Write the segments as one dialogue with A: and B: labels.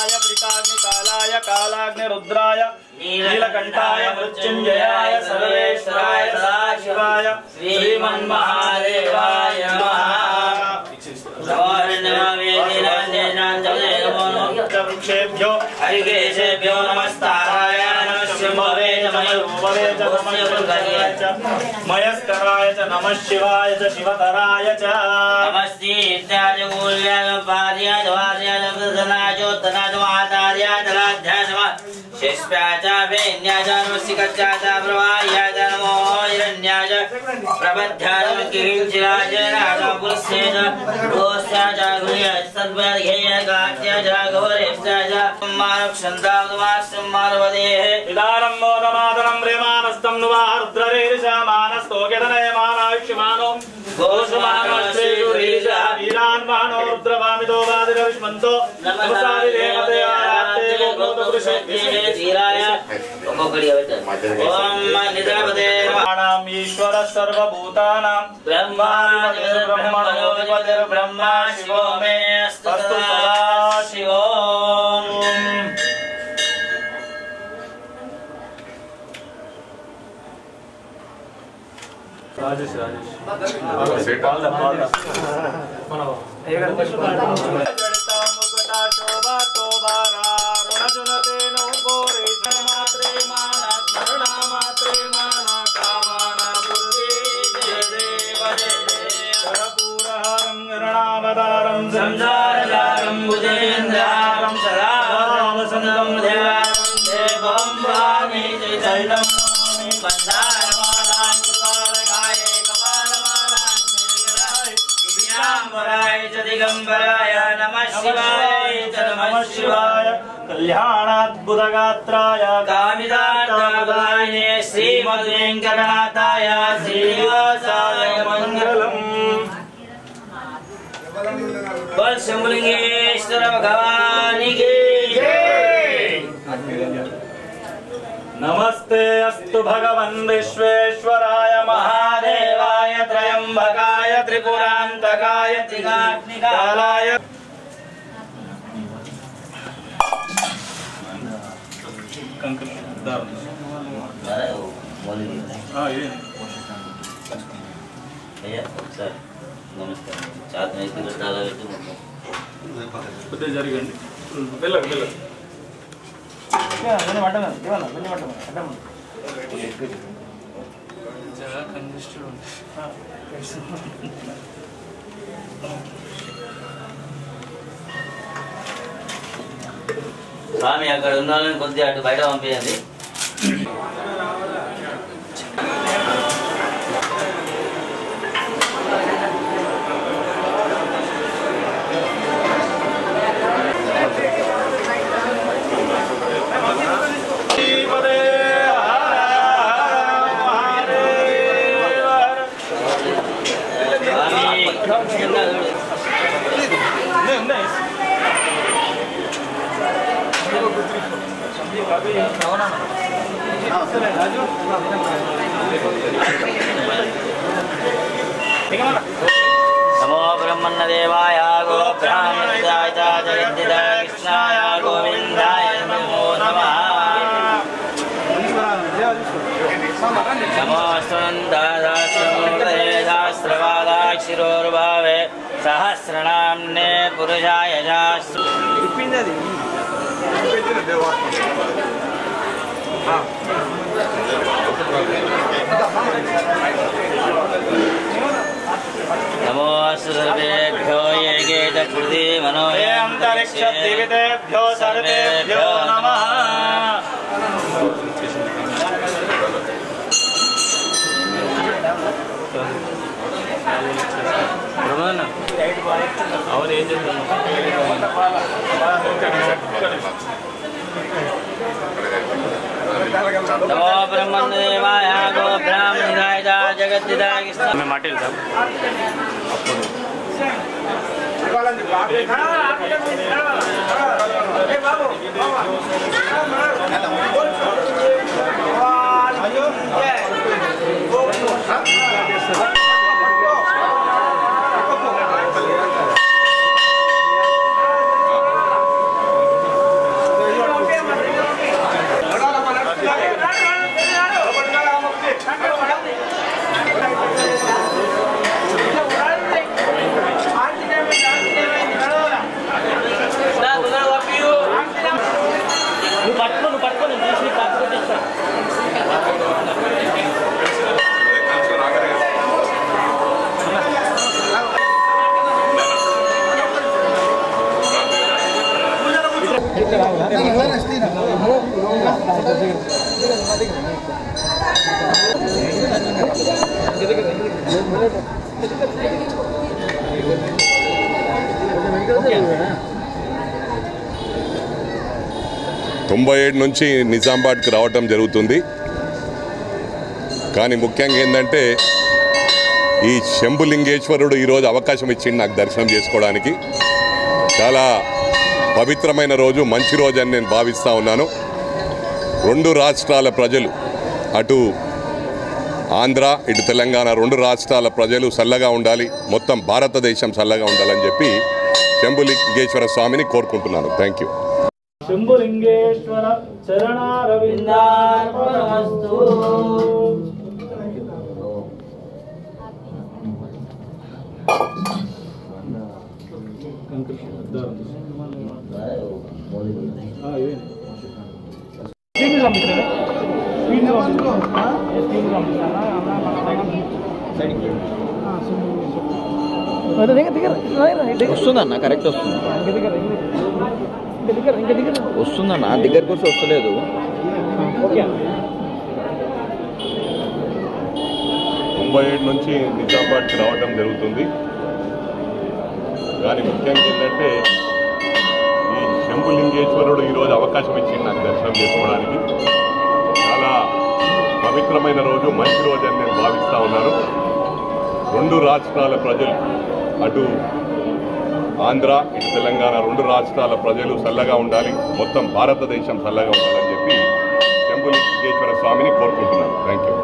A: कालाय त्रिकाग्निकालाय कालाग्निरुद्राय नीलकंठाय मृत्युंजयाय सर्वेश्वराय सदाशिवाय श्रीमन्महादेवाय नमः। वृक्षेभ्यो हरिकेशेभ्यो नमस्ताराय नमः शिवाय मयस्कराय च नमः शिवाय च शिवतराय च नमस्तीत्याय मूल्याय पार्याय वार्याय प्रदनाय जोतनाय मातार्याय दलाध्याय नमः शिष्याय च वेन्याय च नमस्तिकच्चाय च प्रवाह्याय च नमो हिरण्याय प्रबद्ध्याय नमः किरीचिराय नागपुरुषे च दोस्याय च गुह्याय सर्वध्येय गात्याय च गौरेशाय च मानक्षन्तावमास्तं मानवदेः इदारं मोदमादनं प्रेमानस्तं नुवारुद्ररेरिषामानस्तोकेतनय मानायुष्यमानो घोषमानो श्रीजुरीशा वीरान्मानो रुद्रवामितो वादिरविष्मन्तो नमस्तारि देवते आराते गोपपुरुषे धीराय ओम निद्रापते नमः ईश्वर सर्वभूतानां ब्रह्माणोऽधिपतिर् ब्रह्मा शिवो मे अस्तु सदाशिवो। राजेश संसारसारं भुजेन्द्रारं सदा वसन्तं देवं वाणी चैतन्यं बन्धारमालां कालकाय कपालमालां दिव्याम्बराय च दिगम्बराय नमः शिवाय च नमः शिवाय कल्याणाद्भुतगात्राय कामितार्थप्रदायिने श्रीमद्वेङ्कटनाथाय श्रीनिवासाय मङ्गलम्। बोल शंभुलिंगेश्वर भगवान की जय। नमस्ते अस्तु भगवन् विश्वेश्वराय महादेवाय त्रयंबकाय त्रिपुरांतकाय त्रिकाग्निकालाय
B: नमस्कार साथ में इसमें डाला है तो
A: कुछ जरिगंడి వెళ్ళకు వెళ్ళకు నేను మటన ఇవ్వనా వెళ్ళి మటన అడ్డం జరా కంజెస్టెడ్ ఉంది
B: స్వామి అక్కడ ఉన్నాలని కొద్దిగా అటు బయట పంపియండి नमो ब्रह्मण्यदेवाय गो ब्राह्मणाय जगद्दिदाय कृष्णाय गोविन्दाय नमो नमः। नमो सहस्रवादाक्षिरोर्भावे सहस्रनाम्ने पुरुषाय जास्तु। नमो सर्वेभ्यो ये गेतकृति मनो ये अंतरिक्षदिवितेभ्यो सर्वेभ्यो नमः।
A: రమణ అవును ఏం చేద్దాం
B: नमो ब्रह्मण्यदेवाय गो ब्राह्मणाय जगद्दिदाय कृष्ण
A: मैं माटी लेता
C: తొంభై నుంచి నిజామాబాద్కి రావటం జరుగుతుంది. కానీ ముఖ్యంగా ఏంటంటే ఈ శంభులింగేశ్వరుడు ఈరోజు అవకాశం ఇచ్చింది నాకు దర్శనం చేసుకోవడానికి. చాలా పవిత్రమైన రోజు, మంచి రోజు అని నేను భావిస్తూ ఉన్నాను. రెండు రాష్ట్రాల ప్రజలు, అటు ఆంధ్ర ఇటు తెలంగాణ, రెండు రాష్ట్రాల ప్రజలు చల్లగా ఉండాలి, మొత్తం భారతదేశం చల్లగా ఉండాలని చెప్పి శంభులింగేశ్వర స్వామిని కోరుకుంటున్నాను. Thank you.
D: శంభులింగేశ్వర చరణారవిందార్పణమస్తు.
B: వస్తుందన్న, కరెక్ట్ వస్తుంది, వస్తుందన్న, దగ్గరకు వస్తే వస్తలేదు.
C: 97 నుంచి నిజామాబాద్కి రావడం జరుగుతుంది. కానీ ముఖ్యంగా ఏంటంటే ఈ శంభులింగేశ్వరుడు ఈరోజు అవకాశం ఇచ్చింది నాకు దర్శనం చేసుకోవడానికి. చాలా పవిత్రమైన రోజు, మంచి రోజు అని నేను భావిస్తూ ఉన్నాను. రెండు రాష్ట్రాల ప్రజలు, అటు ఆంధ్ర ఇటు తెలంగాణ, రెండు రాష్ట్రాల ప్రజలు చల్లగా ఉండాలి, మొత్తం భారతదేశం చల్లగా ఉండాలని చెప్పి శంభులింగేశ్వర స్వామిని కోరుకుంటున్నాను. Thank you.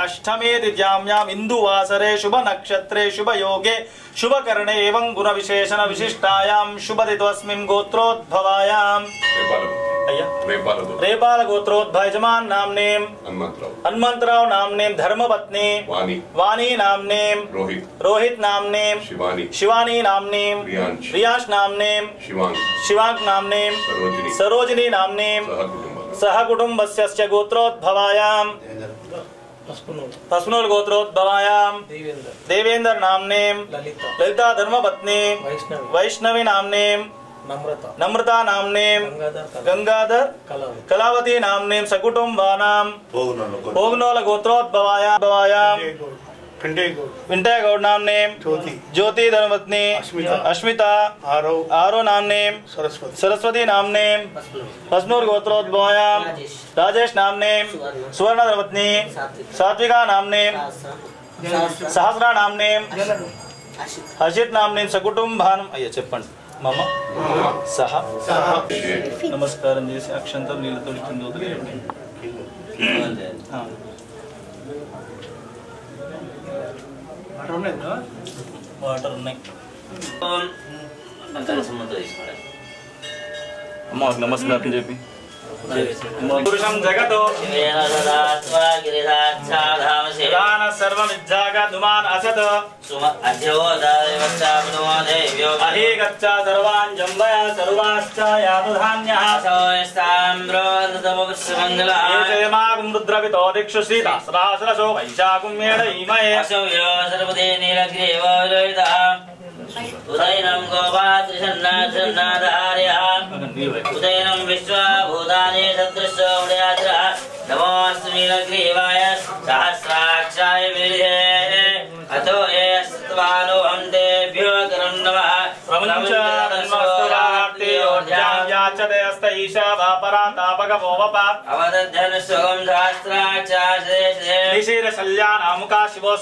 D: अष्टमे तिथ्यां इंदुवासरे शुभ नक्षत्रे शुभ योगे शुभ कर्णे एवं गुण विशेषण विशिष्टायां शुभ तिथ्वस्मिन् गोत्रोद्भवायां रेपाल गोत्रोद्भव यजमान नामनेम हनुमंतराव नामनेम धर्मपत्नी वाणी नामनेम रोहित नामनेम शिवानी नामनेम रियाश नामनेम शिवांक नामनेम सरोजिनी नामनेम सह कुटुंबस्य गोत्रोद्भवायां पस्पुनोल गोत्रोद्भवायां देवेंद्र नामनेम ललिता धर्मपत्नी वैष्णवी नामनेम नम्रता नामनेम गंगाधर कलावती नामनेम सकुटुंबानां भोगनोल गोत्रोद्भवायां विंटे गौड़ नामनेम ज्योति धर्मपत्नी अस्मिता आरो नामनेम सरस्वती नामनेम पस्नूर गोत्रोद्भवायां राजेश नामनेम सुवर्ण धर्मपत्नी सात्विका नामनेम सहस्रा नामनेम హర్షిత్ నామ్ని సకుటుంబానం అయ్యా చెప్పండి మమ సహ నమస్కారం చేసి అక్షంతం నీళ్ళతో కింద వదిలేయండి. వాటర్ ఉన్నాయి. అమ్మ నమస్కారం చెప్పి పురుషం జగతో సర్వమిజ్జాగదుమాన్ అసత్ అహి గచ్చ సర్వాన్ జంబయ సర్వాశ్చ యాతుధాన్యః ఏతేమాగం రుద్రవితో దిక్షు శ్రీదాసరాసరసో వైశాఖం మేడ ఈమయే
A: ఉదయనం గోపాత్రిషన్నాధార్యః ఉదయనం విశ్వభూతాని సదృశో ఉదయాద్రః నమోऽस्तु నీలగ్రీవాయ సహస్రాక్షాయ విరిహే అతో ఏ సత్వానో హంతేభ్యో కరం నమః
D: ప్రపంచాన్మస్తరార్తి ఓర్జాం యాచతే అస్త ఈశా వాపరాతాపగవోవప
A: అవదధ్యన సుగం సహస్రాక్షాయ
D: శిశిర శల్యానాముకా శివో